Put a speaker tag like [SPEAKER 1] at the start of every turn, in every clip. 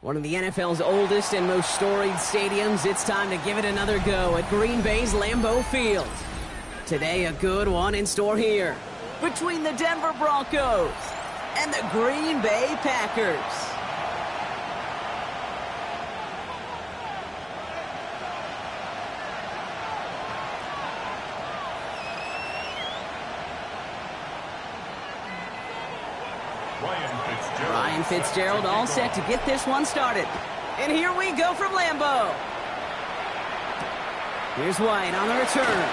[SPEAKER 1] One of the NFL's oldest and most storied stadiums, it's time to give it another go at Green Bay's Lambeau Field. Today, a good one in store here between the Denver Broncos and the Green Bay Packers. Ryan Fitzgerald all set to get this one started. And here we go from Lambeau. Here's White on the return.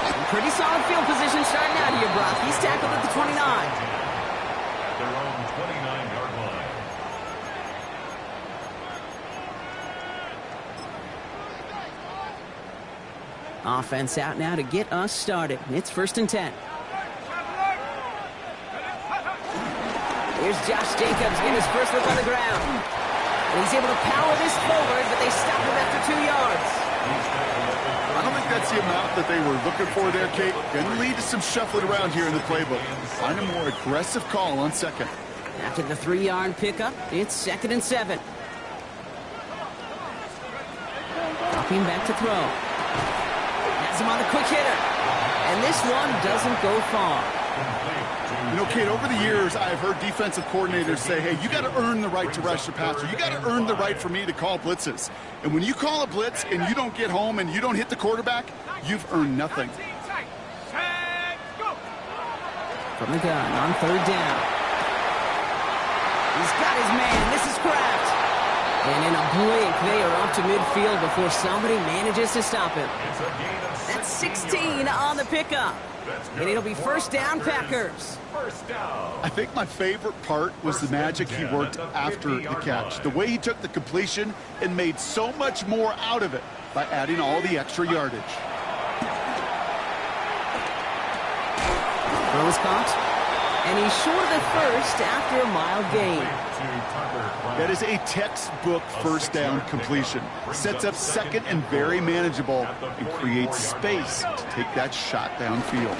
[SPEAKER 1] Some pretty solid field position starting out here, Brock. He's tackled at the 29.
[SPEAKER 2] At their own 29-yard line.
[SPEAKER 1] Offense out now to get us started. It's 1st and 10. Here's Josh Jacobs getting his first look on the ground. And he's able to power this forward, but they stop him after 2 yards.
[SPEAKER 3] I don't think that's the amount that they were looking for there, Kate. Going to lead to some shuffling around here in the playbook. Find a more aggressive call on second.
[SPEAKER 1] After the 3-yard pickup, it's 2nd and 7. Dropping back to throw. Has him on the quick hitter. And this one doesn't go far.
[SPEAKER 3] You know, Kate, over the years, I've heard defensive coordinators say, hey, you got to earn the right to rush the passer. You got to earn the right for me to call blitzes. And when you call a blitz and you don't get home and you don't hit the quarterback, you've earned nothing.
[SPEAKER 1] From the gun on 3rd down. He's got his man. This is Kraft. And in a blink, they are up to midfield before somebody manages to stop him. That's 16 on the pickup. And it'll be 1st down, Packers.
[SPEAKER 3] I think my favorite part was the magic he worked after the catch. The way he took the completion and made so much more out of it by adding all the extra yardage.
[SPEAKER 1] Throw is caught. And he's short of the first after a mild gain.
[SPEAKER 3] That is a textbook 1st down completion. Sets up second and very manageable and creates space to take that shot downfield.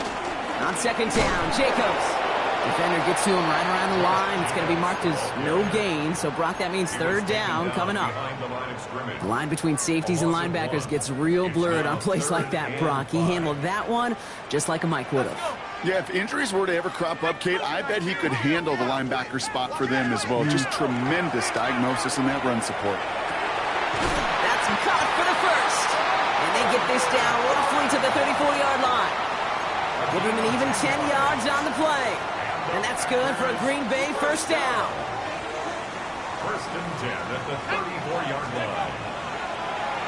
[SPEAKER 1] On 2nd down, Jacobs. Defender gets to him right around the line. It's going to be marked as no gain. So, Brock, that means 3rd down coming up. The line between safeties and linebackers gets real blurred on plays like that, Brock. He handled that one just like a Mike would have.
[SPEAKER 3] Yeah, if injuries were to ever crop up, Kate, I bet he could handle the linebacker spot for them as well. Just tremendous diagnosis in that run support.
[SPEAKER 1] That's caught for the first. And they get this down roughly to the 34-yard line. Give him an even 10 yards on the play. And that's good for a Green Bay 1st down.
[SPEAKER 2] 1st and 10 at the 34-yard line.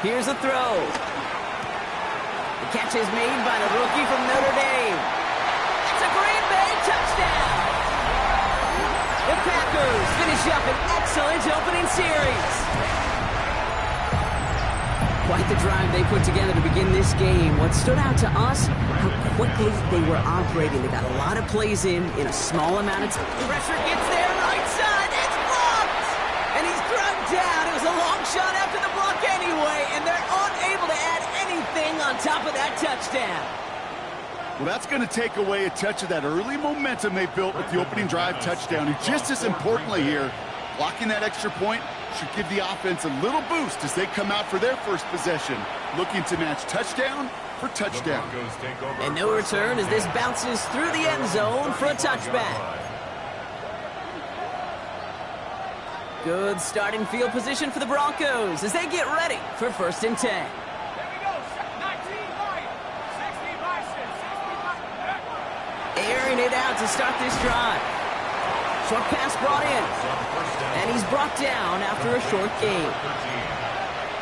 [SPEAKER 1] Here's a throw. The catch is made by the rookie from Notre Dame. It's a Green Bay touchdown. The Packers finish up an excellent opening series. Quite the drive they put together to begin this game. What stood out to us, how quickly they were operating. They got a lot of plays in a small amount of time. Pressure gets there, right side, it's blocked! And he's drugged down. It was a long shot after the block anyway, and they're unable to add anything on top of that touchdown.
[SPEAKER 3] Well, that's going to take away a touch of that early momentum they built with the opening drive touchdown. And just as importantly here, blocking that extra point should give the offense a little boost as they come out for their first possession, looking to match touchdown for touchdown.
[SPEAKER 1] And no return as this bounces through the end zone for a touchback. Good starting field position for the Broncos as they get ready for 1st and 10. Airing it out to start this drive. Short pass brought in. And he's brought down after a short gain.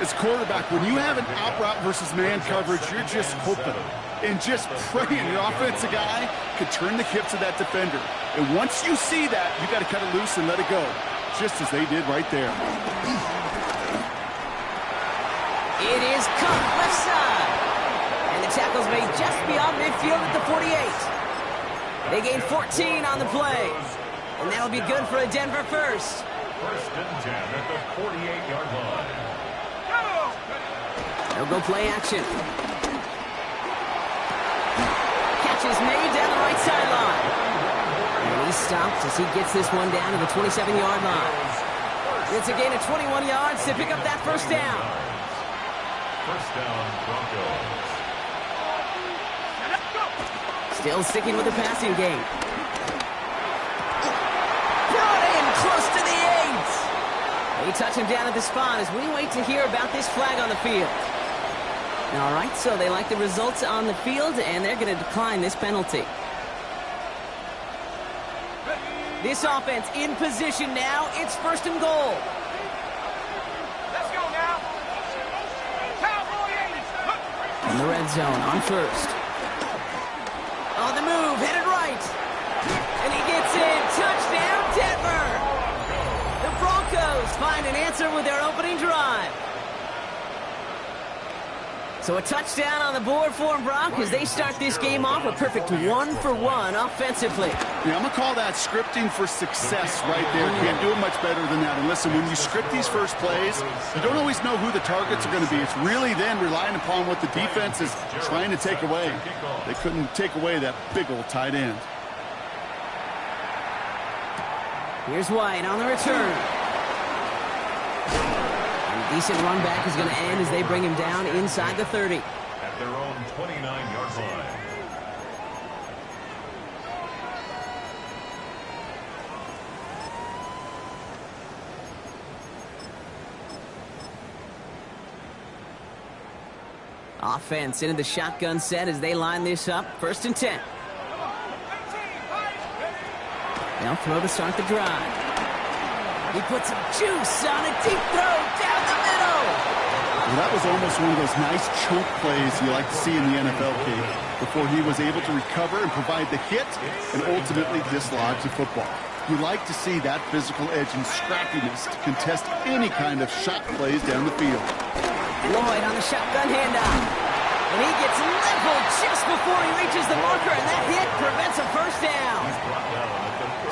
[SPEAKER 3] As quarterback, when you have an out route versus man coverage, you're just hoping and just praying your offensive guy could turn the hips of that defender. And once you see that, you got to cut it loose and let it go, just as they did right there.
[SPEAKER 1] It is caught left side. And the tackle's made just beyond midfield at the 48. They gain 14 on the play. And that'll be good for a Denver first.
[SPEAKER 2] First and 10 at the 48-yard line.
[SPEAKER 1] They'll go play action. Catch is made down the right sideline. And he's stopped as he gets this one down to the 27-yard line. It's a gain of 21 yards to pick up that first down.
[SPEAKER 2] First down, Broncos.
[SPEAKER 1] Still sticking with the passing game. Brought in close to the 8. They touch him down at the spot as we wait to hear about this flag on the field. All right, so they like the results on the field, and they're going to decline this penalty. This offense in position now. It's first and goal.
[SPEAKER 4] Let's go now.
[SPEAKER 1] In the red zone on first. On the move, headed right. And he gets in. Touchdown, Denver. The Broncos find an answer with their opening drive. So a touchdown on the board for them, Brock, as they start this game off a perfect 1-for-1 offensively.
[SPEAKER 3] Yeah, I'm going to call that scripting for success right there. Can't do it much better than that. And listen, when you script these first plays, you don't always know who the targets are going to be. It's really then relying upon what the defense is trying to take away. They couldn't take away that big old tight end.
[SPEAKER 1] Here's White on the return. Decent run back is going to end as they bring him down inside the 30.
[SPEAKER 2] At their own 29-yard line.
[SPEAKER 1] Offense into the shotgun set as they line this up. First and 10. They'll throw to start the drive. He puts some juice on a deep throw down the middle.
[SPEAKER 3] Well, that was almost one of those nice chunk plays you like to see in the NFL, Kate, before he was able to recover and provide the hit and ultimately dislodge the football. You like to see that physical edge and scrappiness to contest any kind of shot plays down the field.
[SPEAKER 1] Lloyd on the shotgun handoff. And he gets leveled just before he reaches the marker, and that hit prevents a first down.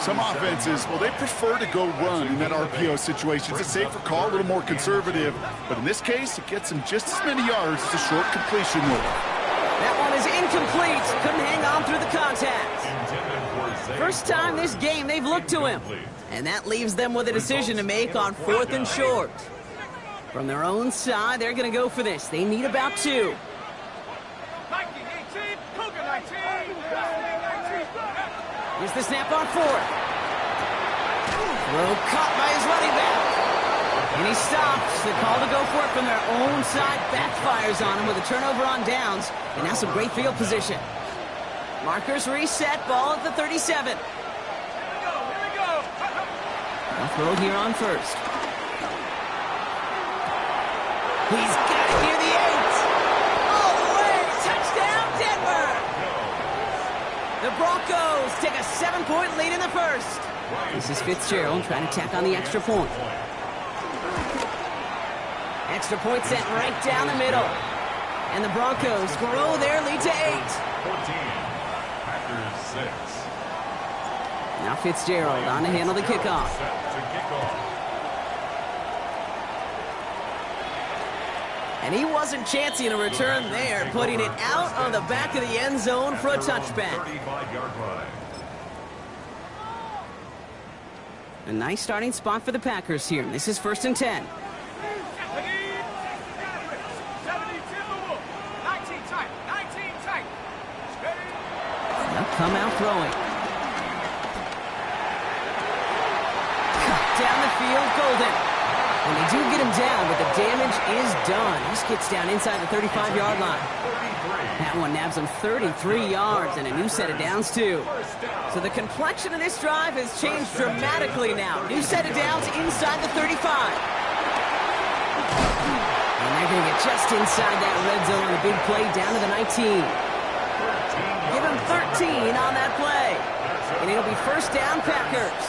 [SPEAKER 3] Some offenses, well, they prefer to go run in that RPO situation. It's a safer call, a little more conservative. But in this case, it gets them just as many yards as a short completion will.
[SPEAKER 1] That one is incomplete. Couldn't hang on through the contact. First time this game they've looked to him. And that leaves them with a decision to make on 4th and short. From their own side, they're going to go for this. They need about 2.
[SPEAKER 4] 19-18, Cougar 19.
[SPEAKER 1] Here's the snap on 4th. Throw caught by his running back. And he stops. The call to go for it from their own side backfires on him with a turnover on downs. And now some great field position. Markers reset. Ball at the 37.
[SPEAKER 4] Here we go.
[SPEAKER 1] A throw here on first. He's got it near the 8. All the way. Touchdown, Denver. The Broncos take a 7-point lead in the first. This is Fitzgerald trying to tack on the extra point. Extra point sent right down the middle. And the Broncos grow their lead to 8.
[SPEAKER 2] 14. Packers 6.
[SPEAKER 1] Now Fitzgerald on to handle the kickoff.
[SPEAKER 2] Set to kick off.
[SPEAKER 1] And he wasn't chancing a return there, putting it out of the back of the end zone for a touchback.
[SPEAKER 2] 35-yard line.
[SPEAKER 1] A nice starting spot for the Packers here. This is first and 10.
[SPEAKER 4] 19 tight. 19 tight.
[SPEAKER 1] They'll come out throwing. Cut down the field, Golden. And they do get him down, but the damage is done. This gets down inside the 35-yard line. That one nabs him 33 yards and a new set of downs, too. So the complexion of this drive has changed dramatically now. New set of downs inside the 35. And they're going to get just inside that red zone on a big play down to the 19. Give him 13 on that play. And it'll be first down, Packers.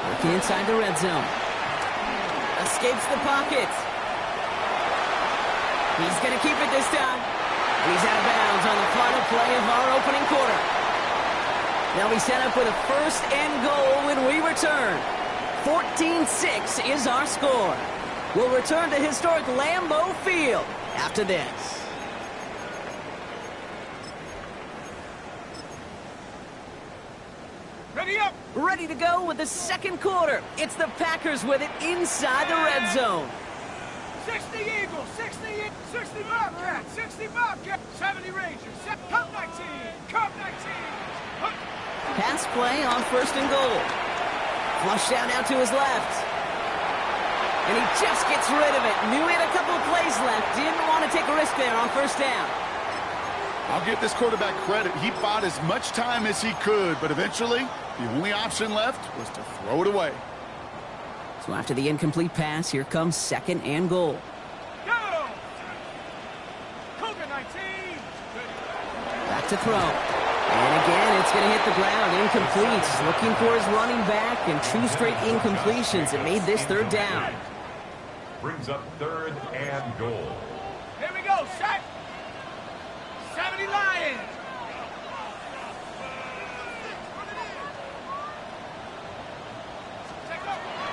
[SPEAKER 1] Working inside the red zone. Escapes the pocket. He's going to keep it this time. And he's out of bounds on the final play of our opening quarter. They'll be set up with a first and goal when we return. 14-6 is our score. We'll return to historic Lambeau Field after this.
[SPEAKER 4] Ready up!
[SPEAKER 1] Ready to go with the second quarter. It's the Packers with it inside the red zone.
[SPEAKER 4] 60 Eagles, 60 Bobcats, 60 Bobcats, 70 Rangers, Cup 19, Cup 19.
[SPEAKER 1] Pass play on first and goal. Flush down now to his left. And he just gets rid of it. Knew he had a couple of plays left. Didn't want to take a risk there on first down.
[SPEAKER 3] I'll give this quarterback credit. He bought as much time as he could, but eventually, the only option left was to throw it away.
[SPEAKER 1] So after the incomplete pass, here comes second and goal.
[SPEAKER 4] Go! Cougar 19.
[SPEAKER 1] Back to throw. And again, it's going to hit the ground. Incomplete. Looking for his running back, and 2 straight incompletions. It made this third down.
[SPEAKER 2] Brings up third and goal.
[SPEAKER 4] Here we go, set. 70 Lions.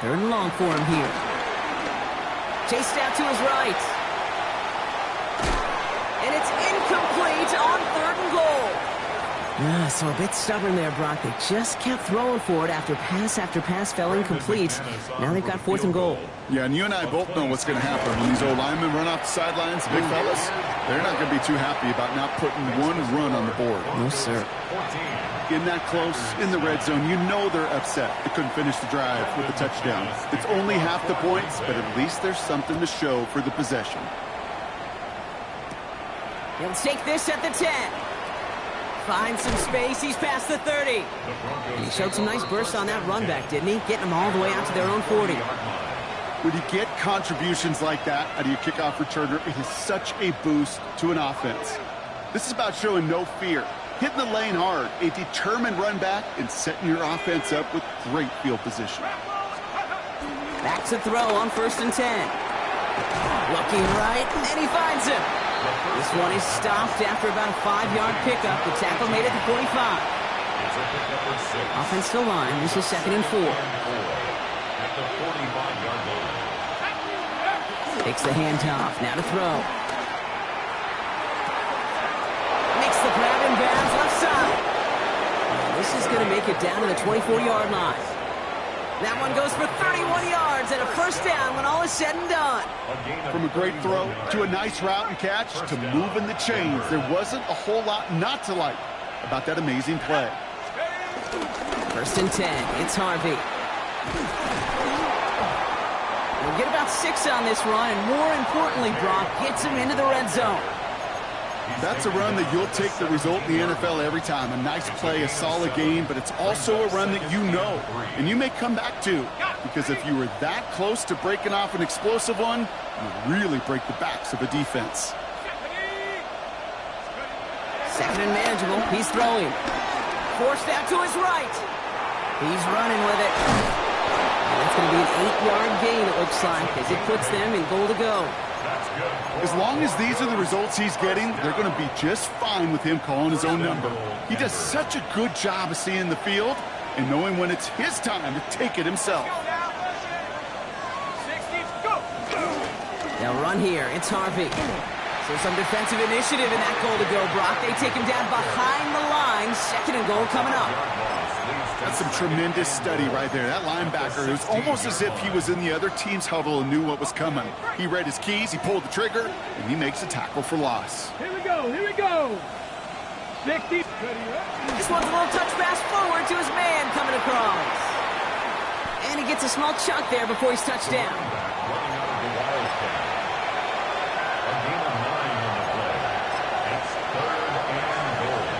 [SPEAKER 1] Third and long for him here. Chased out to his right. And it's incomplete on third and goal. So a bit stubborn there, Brock. They just kept throwing for it after pass fell incomplete. Now they've got fourth and goal.
[SPEAKER 3] Yeah, and you and I both know what's going to happen. When these old linemen run off the sidelines, big fellas, they're not going to be too happy about not putting one run on the board.
[SPEAKER 1] No, sir.
[SPEAKER 3] In that close, in the red zone, you know they're upset. They couldn't finish the drive with a touchdown. It's only half the points, but at least there's something to show for the possession.
[SPEAKER 1] He'll take this at the 10. Finds some space. He's past the 30. And he showed some nice bursts on that run back, didn't he? Getting them all the way out to their own 40.
[SPEAKER 3] When you get contributions like that out of your kickoff returner, it is such a boost to an offense. This is about showing no fear, hitting the lane hard, a determined run back, and setting your offense up with great field position.
[SPEAKER 1] Back to throw on first and 10. Looking right, and he finds him. This one is stopped after about a 5-yard pickup. The tackle made it to 45. Offense still line. This is second and 4.
[SPEAKER 2] At the 45-yard line.
[SPEAKER 1] Takes the handoff. Now to throw. Makes the grab in bounds left side. This is going to make it down to the 24-yard line. That one goes for 31 yards and a first down when all is said and done.
[SPEAKER 3] From a great throw to a nice route and catch to moving the chains, there wasn't a whole lot not to like about that amazing play.
[SPEAKER 1] First and 10. It's Harvey. We'll get about 6 on this run, and more importantly, Brock gets him into the red zone.
[SPEAKER 3] That's a run that you'll take the result in the NFL every time. A nice play, a solid game, but it's also a run that you know and you may come back to, because if you were that close to breaking off an explosive one, you really break the backs of a defense.
[SPEAKER 1] Second and manageable. He's throwing. Forced out to his right. He's running with it. And that's going to be an 8-yard gain, it looks like, as it puts them in goal to go.
[SPEAKER 3] As long as these are the results he's getting, they're going to be just fine with him calling his own number. He does such a good job of seeing the field and knowing when it's his time to take it himself.
[SPEAKER 1] They'll run here. It's Harvey. So some defensive initiative in that goal to go, Brock. They take him down behind the line. Second and goal coming up.
[SPEAKER 3] That's some tremendous study right there. That linebacker, it was almost as if he was in the other team's huddle and knew what was coming. He read his keys, he pulled the trigger, and he makes a tackle for loss.
[SPEAKER 4] Here we go, here we go. 60.
[SPEAKER 1] This one's a little touch pass forward to his man coming across. And he gets a small chunk there before he's touched down.
[SPEAKER 2] Running out of the Wildcat. A gain of 9 on the play. It's third and goal.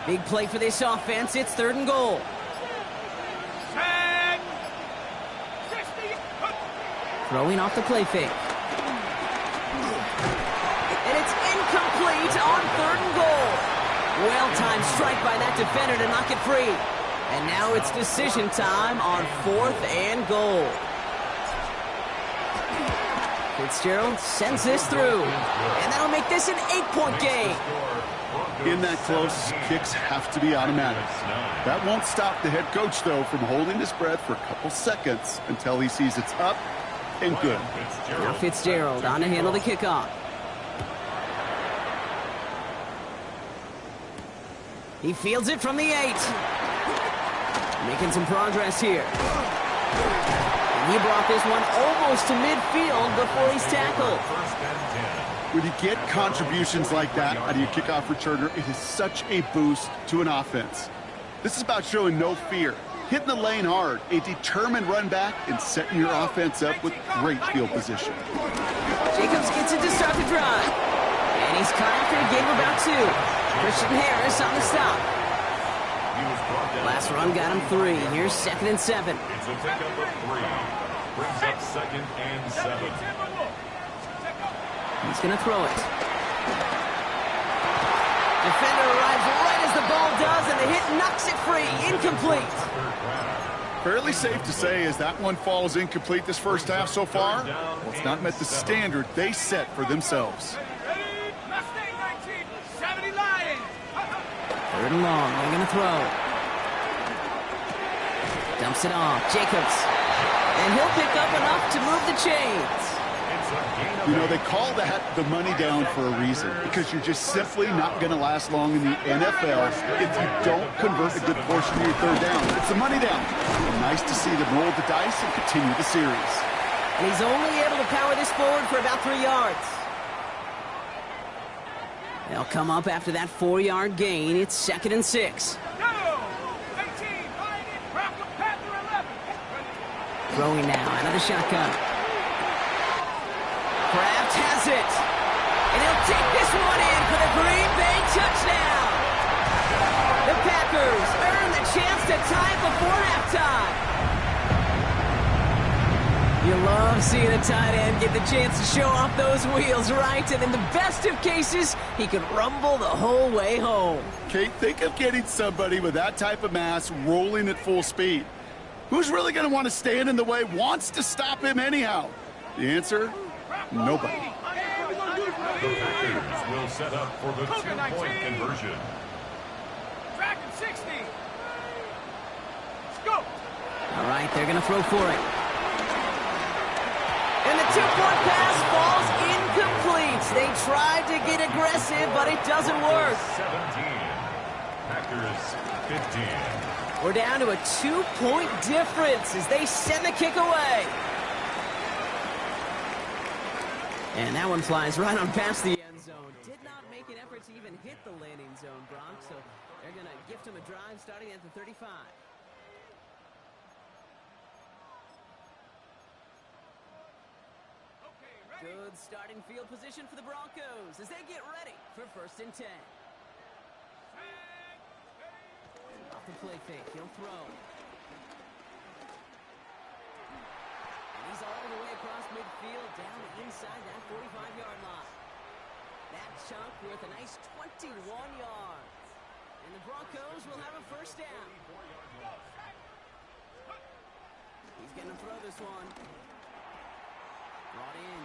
[SPEAKER 1] Big play for this offense. It's 3rd and goal.
[SPEAKER 4] Set. 60.
[SPEAKER 1] Throwing off the play fake. And it's incomplete on 3rd and goal. Well-timed strike by that defender to knock it free. And now it's decision time on 4th and goal. Fitzgerald sends this through. And that'll make this an 8-point game.
[SPEAKER 3] In that close, kicks have to be automatic. That won't stop the head coach, though, from holding his breath for a couple seconds until he sees it's up and good.
[SPEAKER 1] Now Fitzgerald on to handle the kickoff. He fields it from the 8. Making some progress here. And he brought this one almost to midfield before he's tackled.
[SPEAKER 3] When you get contributions like that out of your kickoff returner, it is such a boost to an offense. This is about showing no fear, hitting the lane hard, a determined run back, and setting your offense up with great field position.
[SPEAKER 1] Jacobs gets it to start the drive. And he's caught after a game of about 2. Christian Harris on the stop. Last run got him 3. Here's 2nd and 7.
[SPEAKER 2] It's a pickup of 3. Brings up 2nd and 7.
[SPEAKER 1] He's going to throw it. Defender arrives right as the ball does, and the hit knocks it free. Incomplete.
[SPEAKER 3] Fairly safe to say as that one falls incomplete this first half so far, well, it's not met the standard they set for themselves.
[SPEAKER 1] 3rd and long. They're going to throw. Dumps it off. Jacobs. And he'll pick up enough to move the chains.
[SPEAKER 3] You know, they call that the money down for a reason, because you're just simply not going to last long in the NFL if you don't convert a good portion of your 3rd down. It's the money down. And nice to see them roll the dice and continue the series.
[SPEAKER 1] And he's only able to power this forward for about 3 yards. They'll come up after that 4-yard gain. It's 2nd and 6. Throwing now out of the shotgun. Kraft has it. And he'll take this one in for the Green Bay touchdown. The Packers earn the chance to tie before halftime. You love seeing a tight end get the chance to show off those wheels, right? And in the best of cases, he could rumble the whole way home.
[SPEAKER 3] Kate, think of getting somebody with that type of mass rolling at full speed. Who's really going to want to stand in the way, wants to stop him anyhow? The answer? Nobody.
[SPEAKER 2] The Packers will set up for the 2-point conversion.
[SPEAKER 4] Dragon 60. Let's go.
[SPEAKER 1] All right, they're going to throw for it. And the 2-point pass falls incomplete. They tried to get aggressive, but it doesn't work.
[SPEAKER 2] 17. Packers 15.
[SPEAKER 1] We're down to a 2-point difference as they send the kick away. And that one flies right on past the end zone. Did not make an effort to even hit the landing zone, Brock, so they're going to gift him a drive starting at the 35. Good starting field position for the Broncos as they get ready for 1st and 10. Off the play fake, he'll throw. And he's all the way across midfield, down inside that 45-yard line. That chunk worth a nice 21 yards. And the Broncos will have a 1st down. He's going to throw this one. Brought in.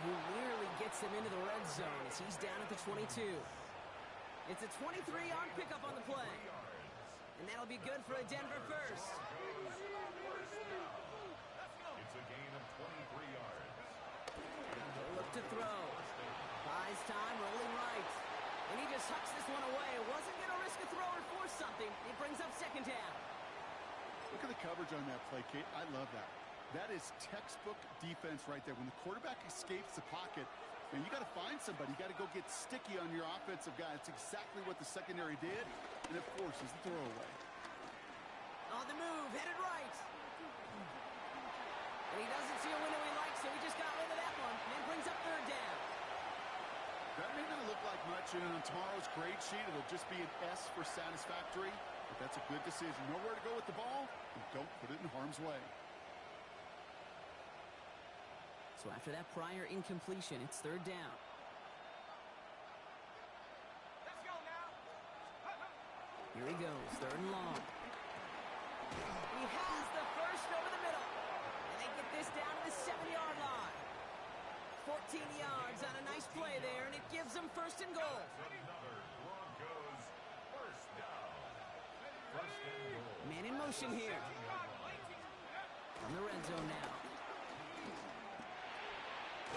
[SPEAKER 1] Who nearly gets them into the red zone as he's down at the 22. It's a 23-yard pickup on the play. And that'll be good for a Denver 1st.
[SPEAKER 2] It's a gain of 23 yards.
[SPEAKER 1] He'll look to throw. Buys time, rolling right. And he just hucks this one away. Wasn't going to risk a throw or force something. It brings up 2nd down.
[SPEAKER 3] Look at the coverage on that play, Kate. I love that. That is textbook defense right there. When the quarterback escapes the pocket, man, you got to find somebody. You got to go get sticky on your offensive guy. That's exactly what the secondary did. And, of course, is the throwaway.
[SPEAKER 1] On the move, headed right. And he doesn't see a window he likes, so he just got rid of that one. And brings up 3rd down.
[SPEAKER 3] That may not look like much watching, and on tomorrow's grade sheet, it'll just be an S for satisfactory. But that's a good decision. Know where to go with the ball, and don't put it in harm's way.
[SPEAKER 1] So after that prior incompletion, it's third down.
[SPEAKER 4] Let's go now.
[SPEAKER 1] Here he goes, third and long. He has the first over the middle. And they get this down to the 7-yard line. 14 yards on a nice play there, and it gives them first and goal.
[SPEAKER 2] Another Broncos first down. First and goal.
[SPEAKER 1] Man in motion here. From the red zone now.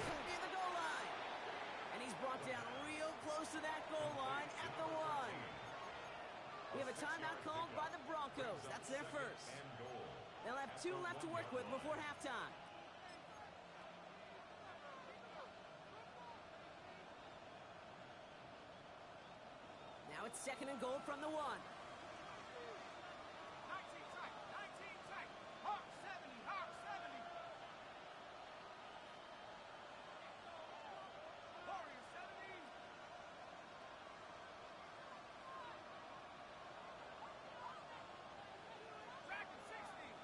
[SPEAKER 1] Near the goal line. And he's brought down real close to that goal line at the 1. We have a timeout called by the Broncos. That's their first. They'll have 2 left to work with before halftime. Now it's second and goal from the 1.
[SPEAKER 4] 19 tight, 19 tight. Hawk 70, Hawk 70. Warrior 70. Dragon 60.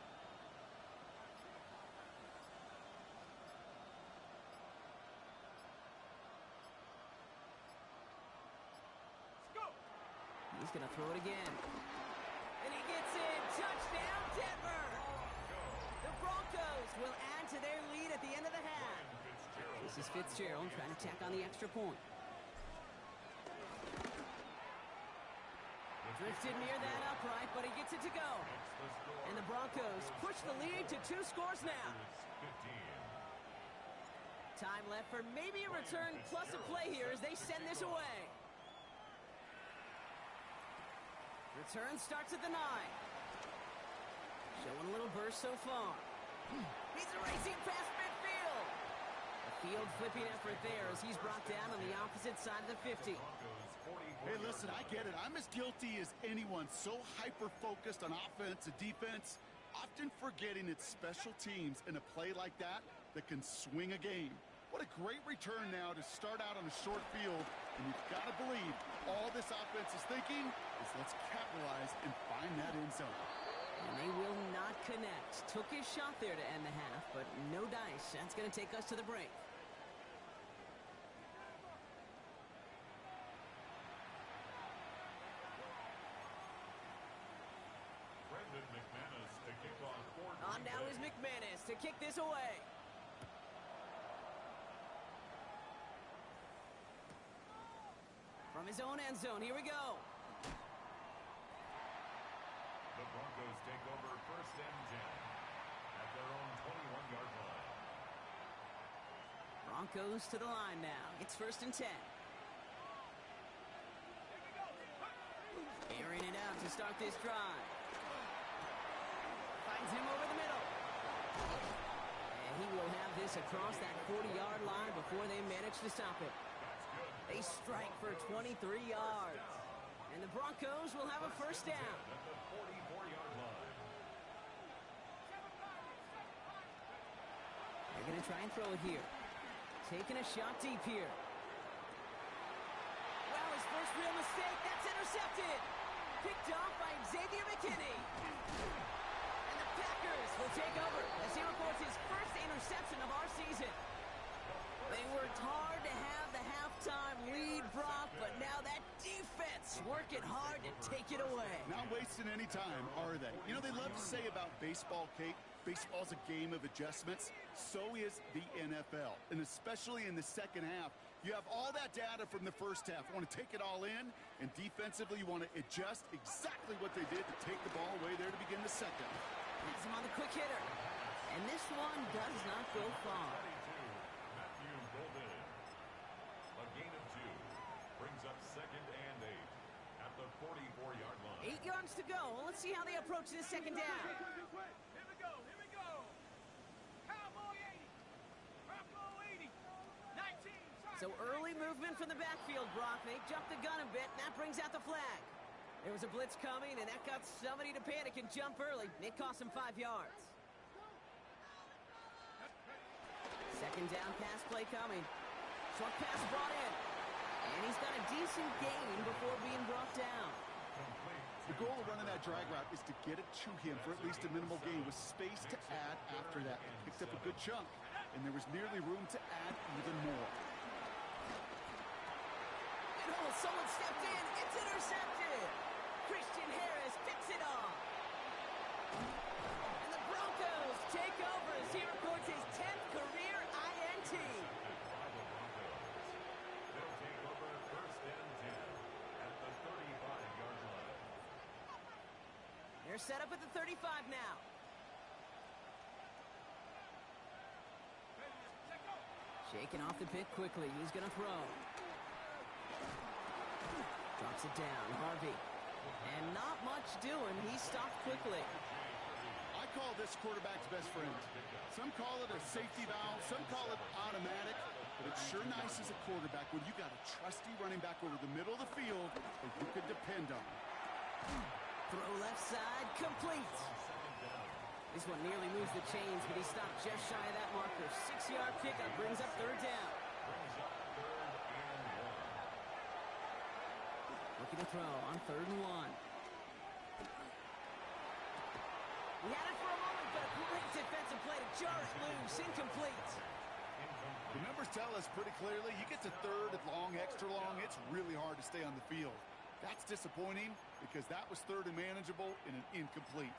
[SPEAKER 4] Let's go.
[SPEAKER 1] He's going to throw it again. And he gets in. Touchdown, Denver! The Broncos will add to their lead at the end of the half. This is Fitzgerald trying to tack on the extra point. Drifted near that upright, but he gets it to go. And the Broncos push the lead to 2 scores now. Time left for maybe a return plus a play here as they send this away. Return starts at the 9. Showing a little burst so far. He's racing past midfield. A field flipping effort there as he's brought down on the opposite side of the 50.
[SPEAKER 3] Hey, listen, I get it. I'm as guilty as anyone. So hyper-focused on offense and defense, often forgetting it's special teams in a play like that that can swing a game. What a great return now to start out on a short field. And you've got to believe all this offense is thinking is let's capitalize and find that end zone.
[SPEAKER 1] And they will not connect. Took his shot there to end the half, but no dice. That's going to take us to the break.
[SPEAKER 2] McManus to kick off.
[SPEAKER 1] On now is McManus to kick this away. From his own end zone, here we go.
[SPEAKER 2] The Broncos take over first and 10 at their own 21-yard line.
[SPEAKER 1] Broncos to the line now. It's first and 10. Airing it out to start this drive. Finds him over the middle. And he will have this across that 40-yard line before they manage to stop it. They strike for 23 yards. And the Broncos will have a first down.
[SPEAKER 2] At the 44-yard line.
[SPEAKER 1] They're going to try and throw it here. Taking a shot deep here. Well, his first real mistake. That's intercepted. Picked off by Xavier McKinney. And the Packers will take over as he records his first interception of our season. They worked hard to have the halftime lead, Brock, but now that defense working hard to take it away.
[SPEAKER 3] Not wasting any time, are they? You know, they love to say about baseball, Kate, baseball's a game of adjustments. So is the NFL. And especially in the second half, you have all that data from the first half. You want to take it all in, and defensively you want to adjust exactly what they did to take the ball away there to begin the second.
[SPEAKER 1] Has him on the quick hitter. And this one does not go far.
[SPEAKER 2] A gain of 2 brings up second and 8 at the 44-yard line.
[SPEAKER 1] 8 yards to go. Well, let's see how they approach this second down.
[SPEAKER 4] Here we go, here we go. Cowboy 80. Bronco 80. 19.
[SPEAKER 1] So early movement from the backfield, Brock. They jumped the gun a bit, and that brings out the flag. There was a blitz coming, and that got somebody to panic and jump early. It cost them 5 yards. Second down pass play coming. Short pass brought in. And he's got a decent gain before being brought down.
[SPEAKER 3] The goal of running that drag route is to get it to him for at least a minimal gain with space to add after that. He picked up a good chunk, and there was nearly room to add even more.
[SPEAKER 1] And oh, someone stepped in. It's intercepted. Christian Harris picks it off. And the Broncos take over as he records his 10th career INT.
[SPEAKER 2] They'll take over first and 10 at the 35-yard line.
[SPEAKER 1] They're set up at the 35 now. Shaking off the pick quickly. He's going to throw. Drops it down. Harvey. And not much doing. He stopped quickly.
[SPEAKER 3] I call this quarterback's best friend. Some call it a safety valve, some call it automatic, but it's sure nice as a quarterback when you got a trusty running back over the middle of the field that you could depend on.
[SPEAKER 1] Throw left side, complete. This one nearly moves the chains, but he stopped just shy of that marker. 6-yard pickup brings up third down. Looking to throw on 3rd and 1. He had it for a moment, but a great defensive play to jar it loose. Incomplete.
[SPEAKER 3] The numbers tell us pretty clearly, you get to 3rd and long, extra long, it's really hard to stay on the field. That's disappointing because that was 3rd and manageable and an incomplete.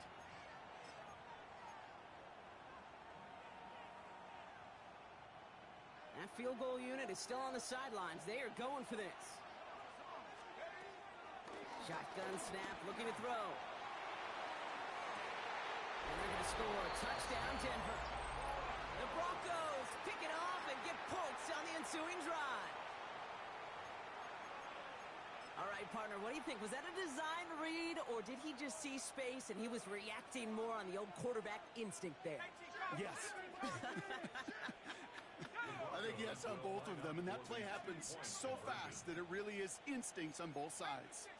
[SPEAKER 1] That field goal unit is still on the sidelines. They are going for this. Shotgun snap, looking to throw. And they're going to score. Touchdown, Denver. The Broncos pick it off and get points on the ensuing drive. All right, partner, what do you think? Was that a design read, or did he just see space and he was reacting more on the old quarterback instinct there?
[SPEAKER 3] Yes. I think yes on both of them, and that play happens so fast that it really is instincts on both sides.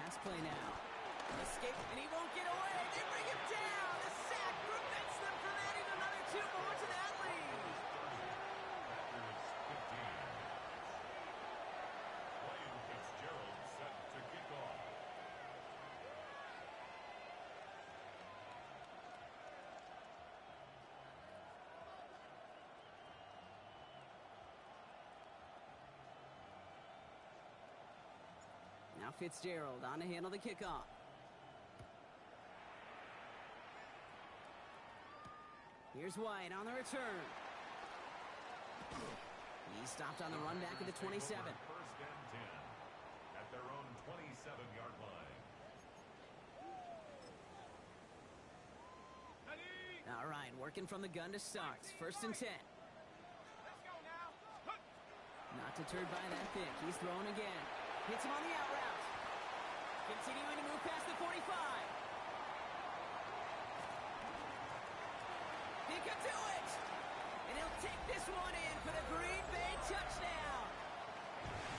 [SPEAKER 1] Pass play now. Escape, and he won't get away. They bring him down. The sack prevents them from adding another 2 more to that lead.
[SPEAKER 2] William Fitzgerald set to kick off.
[SPEAKER 1] Now Fitzgerald on to handle the kickoff. Here's White on the return. He stopped on the run back at the 27.
[SPEAKER 2] First and 10 at their own 27-yard line.
[SPEAKER 1] All right, working from the gun to start. 1st and 10.
[SPEAKER 4] Let's go now.
[SPEAKER 1] Not deterred by that pick. He's throwing again. Hits him on the out route. Continuing to move past the 45. He could do it! And he'll take this one in for the Green Bay touchdown.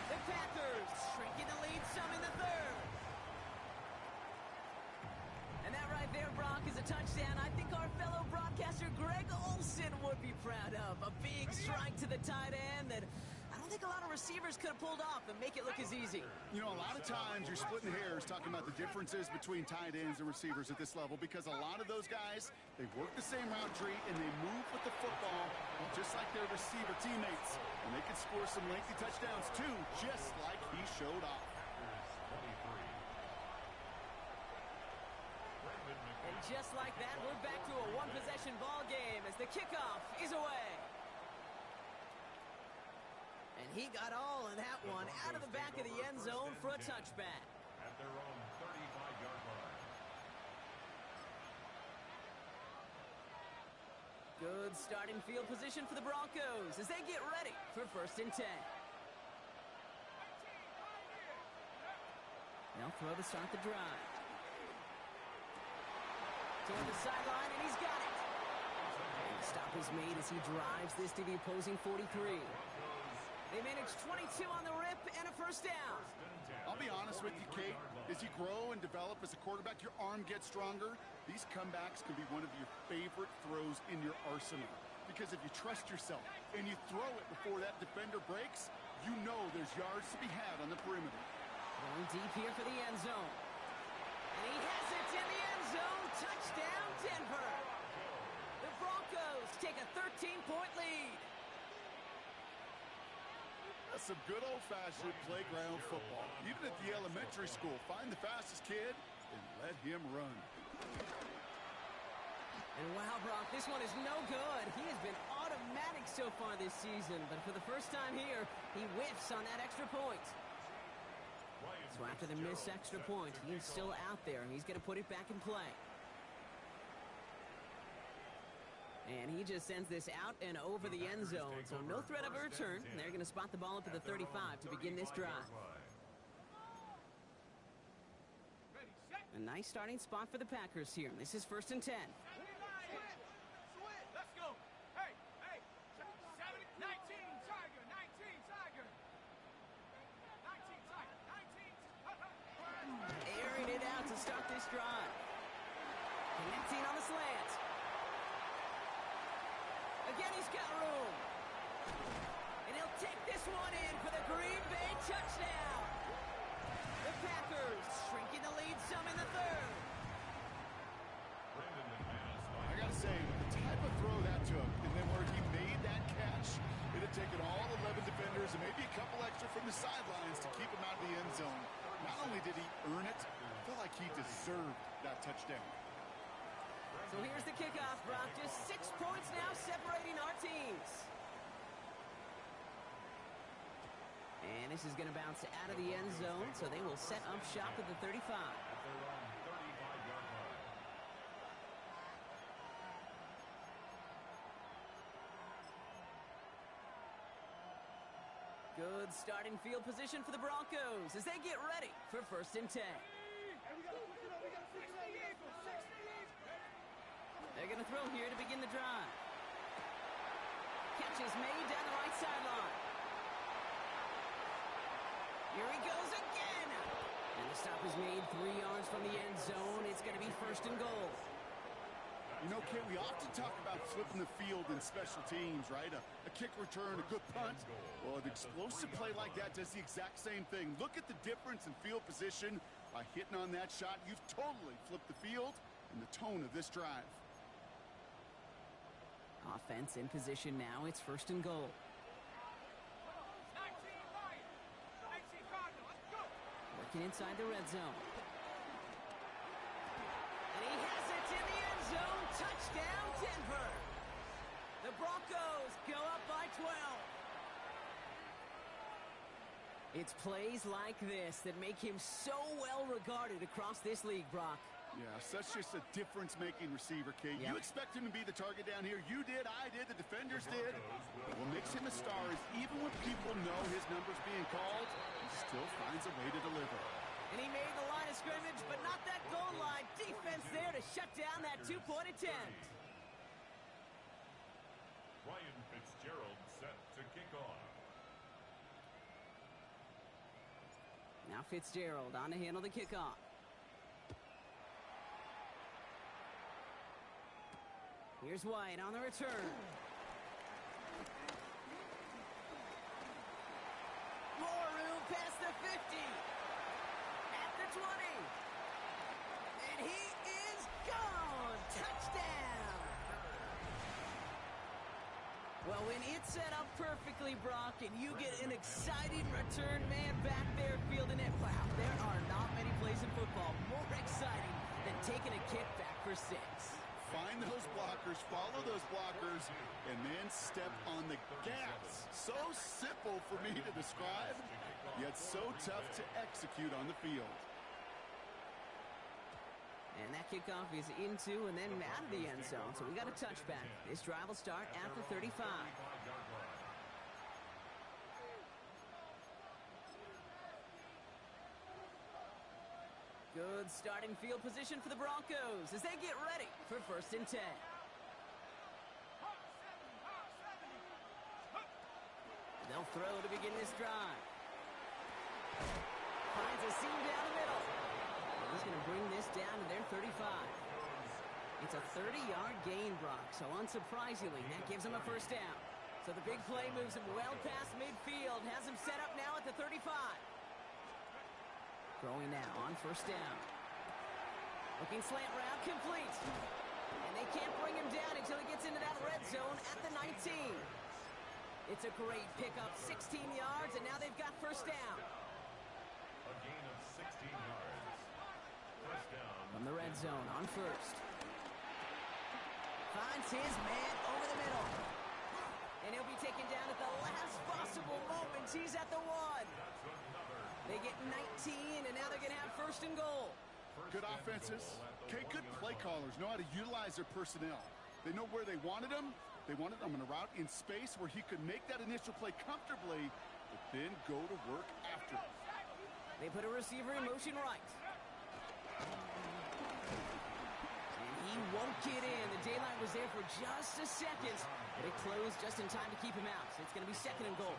[SPEAKER 1] The Packers shrinking the lead some in the 3rd. And that right there, Brock, is a touchdown I think our fellow broadcaster Greg Olsen would be proud of. A big strike to the tight end that I don't think a lot of receivers could have pulled off and make it look as easy.
[SPEAKER 3] You know, a lot of times you're splitting hairs talking about the differences between tight ends and receivers at this level because a lot of those guys, they work the same route tree and they move with the football just like their receiver teammates. And they can score some lengthy touchdowns too, just like he showed off.
[SPEAKER 1] And just like that, we're back to a one-possession ball game as the kickoff is away. And he got all of that one out of the back of the end zone for a touchback.
[SPEAKER 2] At their own 35-yard line.
[SPEAKER 1] Good starting field position for the Broncos as they get ready for 1st and 10. They'll throw to start the drive. Toward the sideline, and he's got it. And the stop is made as he drives this to the opposing 43. They managed 22 on the rip and a 1st down.
[SPEAKER 3] I'll be honest with you, Kate. As you grow and develop as a quarterback, your arm gets stronger. These comebacks can be one of your favorite throws in your arsenal. Because if you trust yourself and you throw it before that defender breaks, You know there's yards to be had on the perimeter.
[SPEAKER 1] Going deep here for the end zone. And he has it in the end zone. Touchdown, Denver. The Broncos take a 13-point lead.
[SPEAKER 3] That's some good old-fashioned playground football. Even at the elementary school, find the fastest kid and let him run.
[SPEAKER 1] And wow, Brock, this one is no good. He has been automatic so far this season, but for the first time here, he whiffs on that extra point. So after the missed extra point, he is still out there, and he's going to put it back in play. And he just sends this out and over the end zone, so no threat of a return. They're going to spot the ball up at the 35 to begin this drive. A nice starting spot for the Packers here. This is 1st and 10.
[SPEAKER 4] Let's go. Hey, 70, 19, Tiger, 19, Tiger. 19, Tiger, 19.
[SPEAKER 1] Airing it out to start this drive. Connecting on the slant. Again, he's got room. And he'll take this one in for the Green Bay touchdown. The Packers shrinking the lead some in the third.
[SPEAKER 3] I got to say, the type of throw that took, and then where he made that catch, it had taken all 11 defenders and maybe a couple extra from the sidelines to keep him out of the end zone. Not only did he earn it, I feel like he deserved that touchdown.
[SPEAKER 1] So here's the kickoff, Brock. Just 6 points now separating our teams. And this is going to bounce out of the end zone, so they will set up shop at the 35. Good starting field position for the Broncos as they get ready for 1st and 10.
[SPEAKER 4] Hey, we got to push it up. We got to push the Eagles. 60 Eagles.
[SPEAKER 1] They're going to throw here to begin the drive. Catch is made down the right sideline. Here he goes again. And the stop is made 3 yards from the end zone. It's going to be 1st and goal.
[SPEAKER 3] You know, Kay, we often talk about flipping the field in special teams, right? A kick return, a good punt. Well, an explosive play like that does the exact same thing. Look at the difference in field position. By hitting on that shot, you've totally flipped the field and the tone of this drive.
[SPEAKER 1] Offense in position now. It's 1st and goal.
[SPEAKER 4] 19 Lions. 19 Cardinals. Let's go.
[SPEAKER 1] Working inside the red zone. And he has it in the end zone. Touchdown, Denver. The Broncos go up by 12. It's plays like this that make him so well regarded across this league, Brock.
[SPEAKER 3] Yeah, such just a difference-making receiver, Kate.
[SPEAKER 1] Yep.
[SPEAKER 3] You expect him to be the target down here. You did, I did, the defenders did. What makes him a star is even when people know his number's being called, he still finds a way to deliver.
[SPEAKER 1] And he made the line of scrimmage, but not that goal line. Defense there to shut down that 2-point attempt.
[SPEAKER 2] Ryan Fitzgerald set to kick off.
[SPEAKER 1] Now Fitzgerald on to handle the kickoff. Here's White on the return. More room past the 50. At the 20. And he is gone. Touchdown. Well, when it's set up perfectly, Brock, and you get an exciting return man back there fielding it, wow, there are not many plays in football more exciting than taking a kick back for 6.
[SPEAKER 3] Find those blockers, follow those blockers, and then step on the gas. So simple for me to describe, yet so tough to execute on the field.
[SPEAKER 1] And that kickoff is into and then out of the end zone, so we got a touchback. This drive will start at the 35. Good starting field position for the Broncos as they get ready for 1st and 10. They'll throw to begin this drive. Finds a seam down the middle. He's going to bring this down to their 35. It's a 30-yard gain, Brock, so unsurprisingly, that gives them a 1st down. So the big play moves him well past midfield, has him set up now at the 35. Throwing now on first down. Looking slant route, complete. And they can't bring him down until he gets into that red zone at the 19. It's a great pickup, 16 yards, and now they've got first down.
[SPEAKER 2] A gain of 16 yards. First down.
[SPEAKER 1] From the red zone on first. Finds his man over the middle. And he'll be taken down at the last possible moment. He's at the 1. They get 19, and now they're going to have first and goal.
[SPEAKER 3] Good offenses. Okay, good play callers know how to utilize their personnel. They know where they wanted him. They wanted him in a route in space where he could make that initial play comfortably, but then go to work after it.
[SPEAKER 1] They put a receiver in motion right. And he won't get in. The daylight was there for just a second, but it closed just in time to keep him out. So it's going to be second and goal.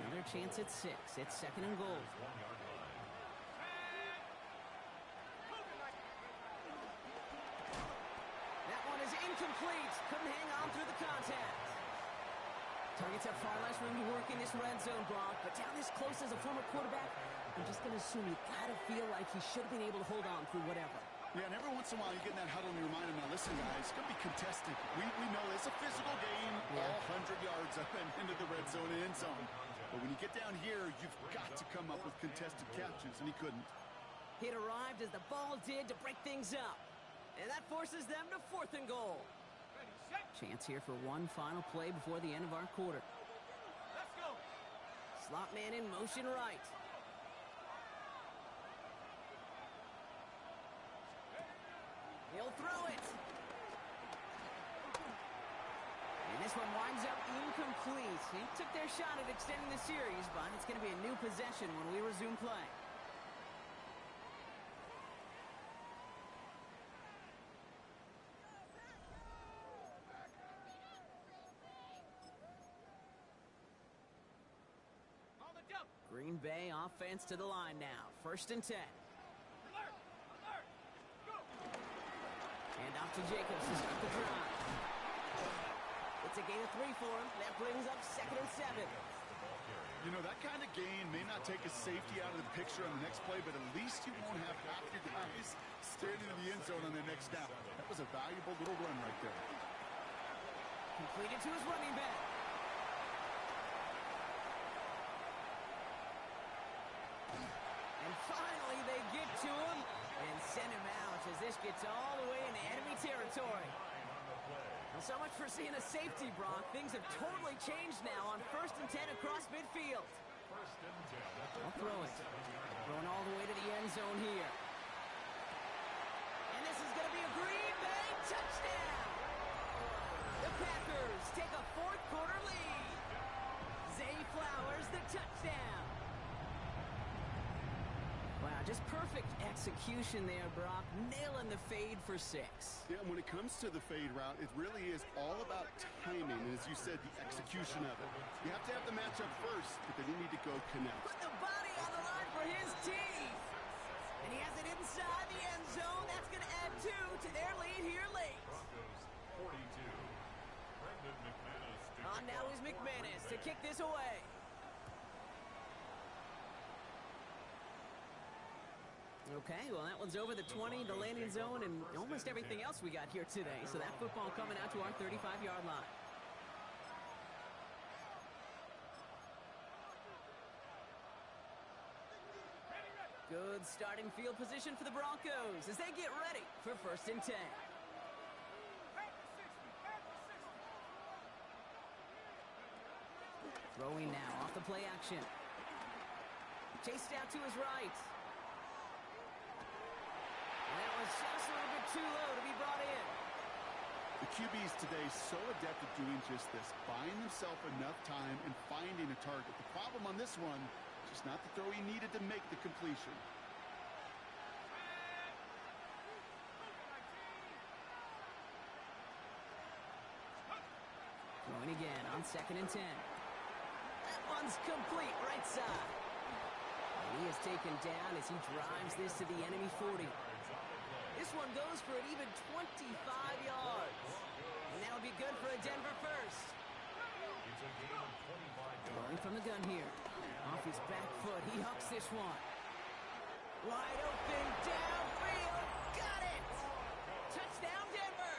[SPEAKER 1] Another chance at 6. It's second and goal. That one is incomplete. Couldn't hang on through the contact. Targets have far less room to work in this red zone, Brock, but down this close as a former quarterback, I'm just going to assume you got to feel like he should have been able to hold on through whatever.
[SPEAKER 3] Yeah, and every once in a while you get in that huddle and you remind him, now listen, guys, it's going to be contested. We know it's a physical game, all 100 yards up and into the red zone and end zone. But when you get down here, you've got to come up with contested catches, and he couldn't.
[SPEAKER 1] It arrived as the ball did to break things up. And that forces them to fourth and goal. Chance here for one final play before the end of our quarter.
[SPEAKER 4] Let's go.
[SPEAKER 1] Slot man in motion right. He'll throw it. And this one winds up incomplete. He took their shot at extending the series, but it's going to be a new possession when we resume play. Green Bay offense to the line now. First and 10.
[SPEAKER 4] Alert! Alert! Go!
[SPEAKER 1] And off to Jacobs to start the drive. It's a gain of 3 for him. That brings up second and 7.
[SPEAKER 3] You know, that kind of gain may not take a safety out of the picture on the next play, but at least you won't have half your guys standing in the end zone on the next snap. That was a valuable little run right there.
[SPEAKER 1] Completed to his running back. And finally, they get to him and send him out as this gets all the way into enemy territory. And so much for seeing a safety, Brock. Things have totally changed now on first and 10 across midfield. I'll throw it. Throwing all the way to the end zone here. And this is going to be a Green Bay touchdown. The Packers take a fourth quarter lead. Zay Flowers, the touchdown. Wow, just perfect execution there, Brock. Nailing the fade for 6.
[SPEAKER 3] Yeah, and when it comes to the fade route, it really is all about timing, and as you said, the execution of it. You have to have the matchup first, but then you need to go connect.
[SPEAKER 1] Put the body on the line for his team. And he has it inside the end zone. That's going to add 2 to their lead here late.
[SPEAKER 2] Broncos 42. Brendan McManus.
[SPEAKER 1] On now is McManus to kick this away. Okay, well, that one's over the 20, the landing zone, and almost everything else we got here today. So that football coming out to our 35-yard line. Good starting field position for the Broncos as they get ready for first and 10. Throwing now off the play action. Chased out to his right. And that was just a little bit too low to be brought in.
[SPEAKER 3] The QBs today so adept at doing just this, buying themselves enough time and finding a target. The problem on this one, just not the throw he needed to make the completion.
[SPEAKER 1] Throwing again on second and 10. That one's complete, right side. And he is taken down as he drives this to the enemy 40. This one goes for an even 25 yards. And that'll be good for a Denver first. Throwing from the gun here. Off his back foot, he hucks this one. Wide open, downfield, got it! Touchdown, Denver!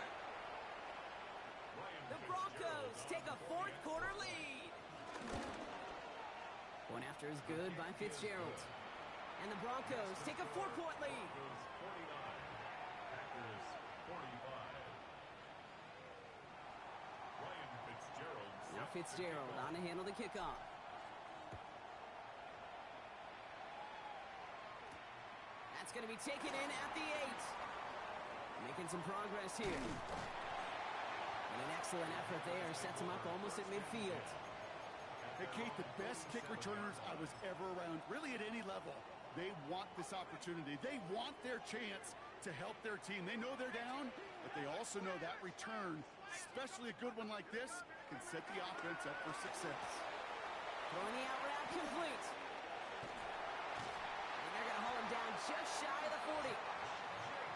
[SPEAKER 1] The Broncos take a fourth quarter lead. One after is good by Fitzgerald. And the Broncos take a 4-point lead.
[SPEAKER 2] Broncos 49, Packers 45. Ryan Fitzgerald.
[SPEAKER 1] Now Fitzgerald on to handle the kickoff. That's going to be taken in at the 8. Making some progress here. And an excellent effort there sets him up almost at midfield.
[SPEAKER 3] Hey, Kate, the best kick returners I was ever around, really at any level, they want this opportunity. They want their chance to help their team. They know they're down, but they also know that return, especially a good one like this, can set the offense up for success.
[SPEAKER 1] Throwing the out route complete. And they're going to haul him down just shy of the 40.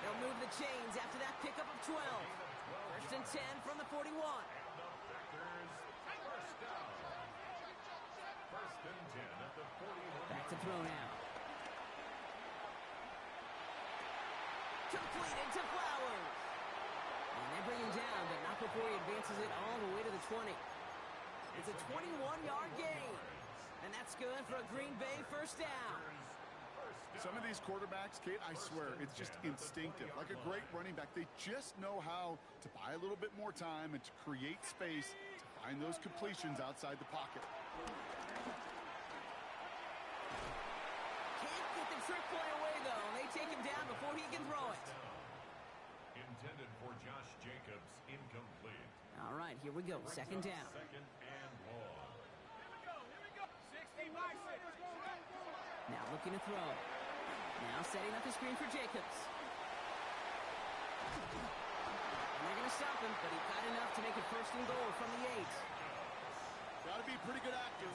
[SPEAKER 1] They'll move the chains after that pickup of 12. First and 10 from the 41.
[SPEAKER 2] And the Packers first down. First and 10 at the 41.
[SPEAKER 1] Back to throw now. Completed to Flowers. And they bring him down, but not before he advances it all the way to the 20. It's a 21-yard gain. And that's good for a Green Bay first down.
[SPEAKER 3] Some of these quarterbacks, Kate, I swear, it's just instinctive. Like a great running back, they just know how to buy a little bit more time and to create space to find those completions outside the pocket.
[SPEAKER 1] Can't get the trick play away, though. They take him down before he can throw it.
[SPEAKER 2] Intended for Josh Jacobs, incomplete.
[SPEAKER 1] All right, here we go. Second down.
[SPEAKER 2] Second and long.
[SPEAKER 4] Here we go. 60 by 6.
[SPEAKER 1] Now looking to throw. Now setting up the screen for Jacobs. And they're going to stop him, but he got enough to make it first and goal from the 8.
[SPEAKER 3] Got to be pretty good active.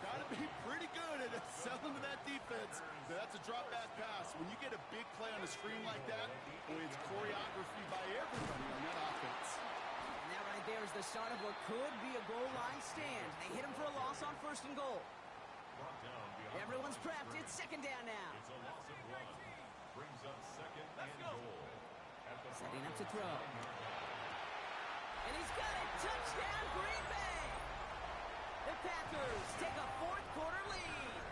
[SPEAKER 3] Got to be pretty good at selling to that defense. That's a drop back pass. When you get a big play on a screen like that, boy, it's choreography by everybody on that offense.
[SPEAKER 1] And that right there is the start of what could be a goal line stand. They hit him for a loss on first and goal. Everyone's prepped. It's second down now.
[SPEAKER 2] It's a loss of one. Brings up second and goal.
[SPEAKER 1] Setting up to throw. And he's got it. Touchdown, Green Bay. The Packers take a fourth quarter lead.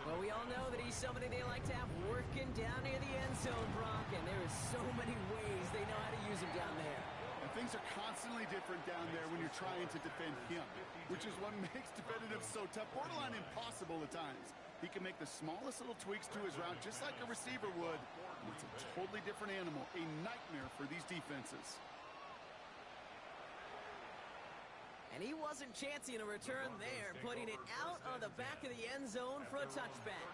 [SPEAKER 1] Well, we all know that he's somebody they like to have working down near the end zone, Brock, and there is so many ways they know how to use him down there.
[SPEAKER 3] And things are constantly different down there when you're trying to defend him, which is what makes defending him so tough, borderline impossible at times. He can make the smallest little tweaks to his route just like a receiver would, and it's a totally different animal, a nightmare for these defenses.
[SPEAKER 1] And he wasn't chancing a return there, putting it out on the back of the end zone for a touchback.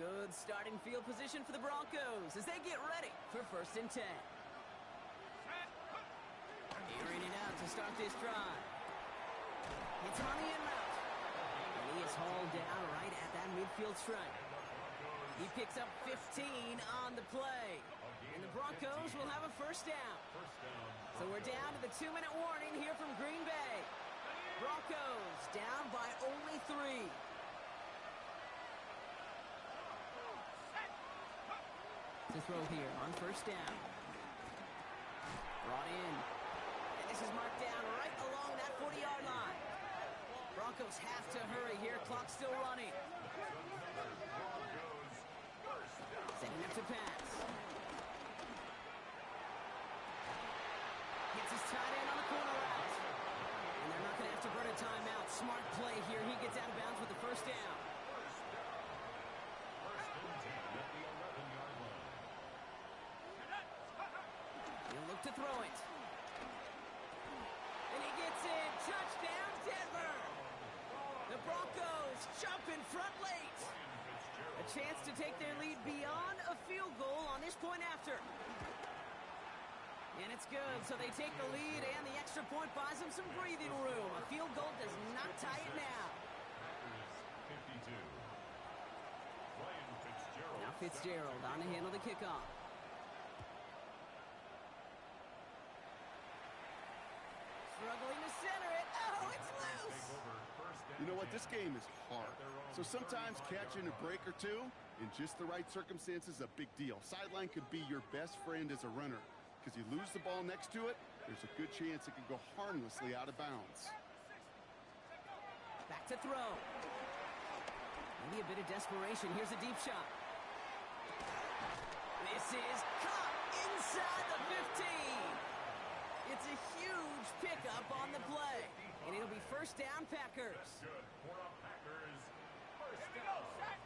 [SPEAKER 1] Good starting field position for the Broncos as they get ready for first and 10. Airing it out to start this drive. Hits him on the in route. And he is hauled down right at that midfield stripe. He picks up 15 on the play. And the Broncos will have a first down. So we're down to the 2-minute warning here from Green Bay. Broncos down by only 3. To throw here on first down. Brought in. And this is marked down right along that 40-yard line. Broncos have to hurry here. Clock still running. Setting up to pass. Gets his tight end on the corner route. And they're not going to have to burn a timeout. Smart play here. He gets out of bounds with the first down.
[SPEAKER 2] First and 10 at the 11-yard line.
[SPEAKER 1] He'll look to throw it. And he gets in. Touchdown, Denver. The Broncos jump in front late. A chance to take their lead beyond a field goal on this point after. And it's good, so they take the lead, and the extra point buys them some breathing room. A field goal does not tie it now.
[SPEAKER 2] Packers 52. Ryan Fitzgerald.
[SPEAKER 1] Now Fitzgerald on to handle the kickoff.
[SPEAKER 3] what? This game is hard. So sometimes catching a break or two in just the right circumstances is a big deal. Sideline could be your best friend as a runner because you lose the ball next to it, there's a good chance it could go harmlessly out of bounds.
[SPEAKER 1] Back to throw. Maybe a bit of desperation. Here's a deep shot. This is caught inside the 15. It's a huge pickup on the play. And it'll be first down, Packers.
[SPEAKER 2] Good for the Packers. First
[SPEAKER 4] Here we go,
[SPEAKER 2] down.
[SPEAKER 4] set.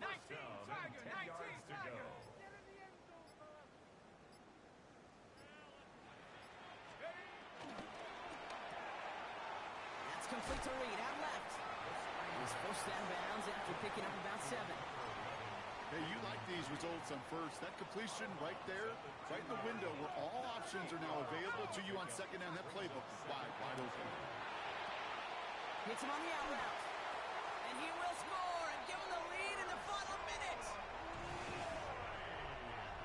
[SPEAKER 4] 19,
[SPEAKER 2] down,
[SPEAKER 4] Tiger,
[SPEAKER 2] 10
[SPEAKER 4] 19,
[SPEAKER 2] yards to
[SPEAKER 4] Tiger.
[SPEAKER 2] go.
[SPEAKER 4] Get in the end zone, fella. Ready?
[SPEAKER 1] That's complete to Reed, out left. He's first down bounds after picking up about 7.
[SPEAKER 3] Hey, you like these results on first. That completion right there, right in the window where all options are now available to you on second down. That playbook is wide open.
[SPEAKER 1] Hits him on the out route. And he will score and give him the lead in the final minute.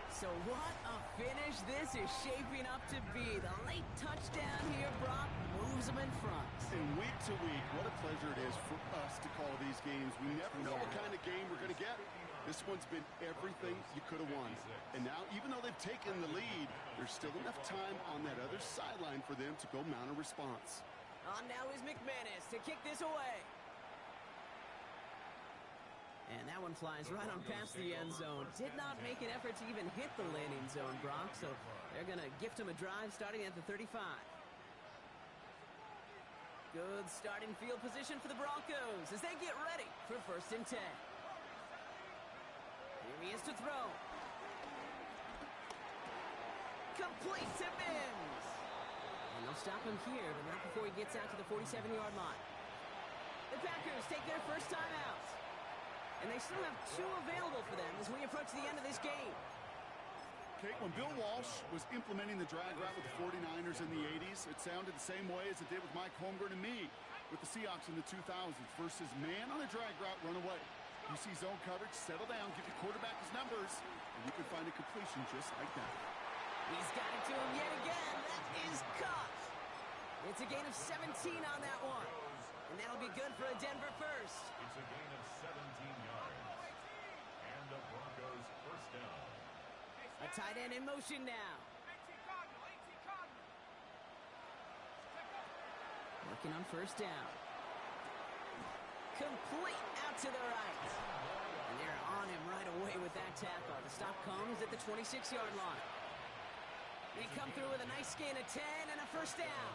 [SPEAKER 1] So what a finish this is shaping up to be. The late touchdown here, Brock, moves them in front.
[SPEAKER 3] And week to week, what a pleasure it is for us to call these games. We never know what kind of game we're going to get. This one's been everything you could have won. And now, even though they've taken the lead, there's still enough time on that other sideline for them to go mount a response.
[SPEAKER 1] On now is McManus to kick this away. And that one flies right on past the end zone. Did not make an effort to even hit the landing zone, Brock, so they're going to gift him a drive starting at the 35. Good starting field position for the Broncos as they get ready for 1st and 10. Here he is to throw. Complete to Mims. And they'll stop him here, but not before he gets out to the 47-yard line. The Packers take their first time out. And they still have 2 available for them as we approach the end of this game.
[SPEAKER 3] Okay, when Bill Walsh was implementing the drag route with the 49ers in the 80s, it sounded the same way as it did with Mike Holmgren and me with the Seahawks in the 2000s versus man on a drag route, run away. You see zone coverage, settle down, give your quarterback his numbers, and you can find a completion just like that.
[SPEAKER 1] He's got it to him yet again. That is caught. It's a gain of 17 on that one. And that'll be good for a Denver first.
[SPEAKER 2] It's a gain of 17 yards. And the Broncos first down.
[SPEAKER 1] A tight end in motion now.
[SPEAKER 4] 18 Cardinal, 18 Cardinal.
[SPEAKER 1] Working on first down. Complete out to the right. And they're on him right away with that tackle. The stop comes at the 26-yard line. They come through with a nice gain of 10 and a first down.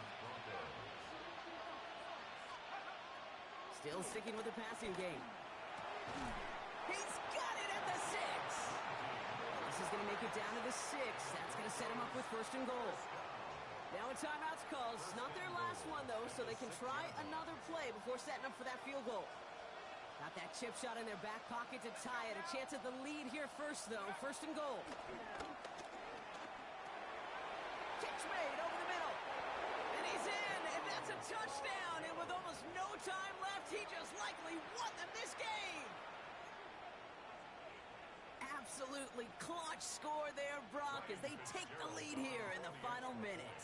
[SPEAKER 1] Still sticking with the passing game. He's got it at the 6. This is going to make it down to the 6. That's going to set him up with 1st and goal. Now a timeout's called. It's not their last one, though, so they can try another play before setting up for that field goal. Got that chip shot in their back pocket to tie it. A chance at the lead here first, though. 1st and goal. Catch made over the middle. And he's in, and that's a touchdown. And with almost no time left, he just likely won them this game. Absolutely clutch score there, Brock, as they take the lead here in the final minute.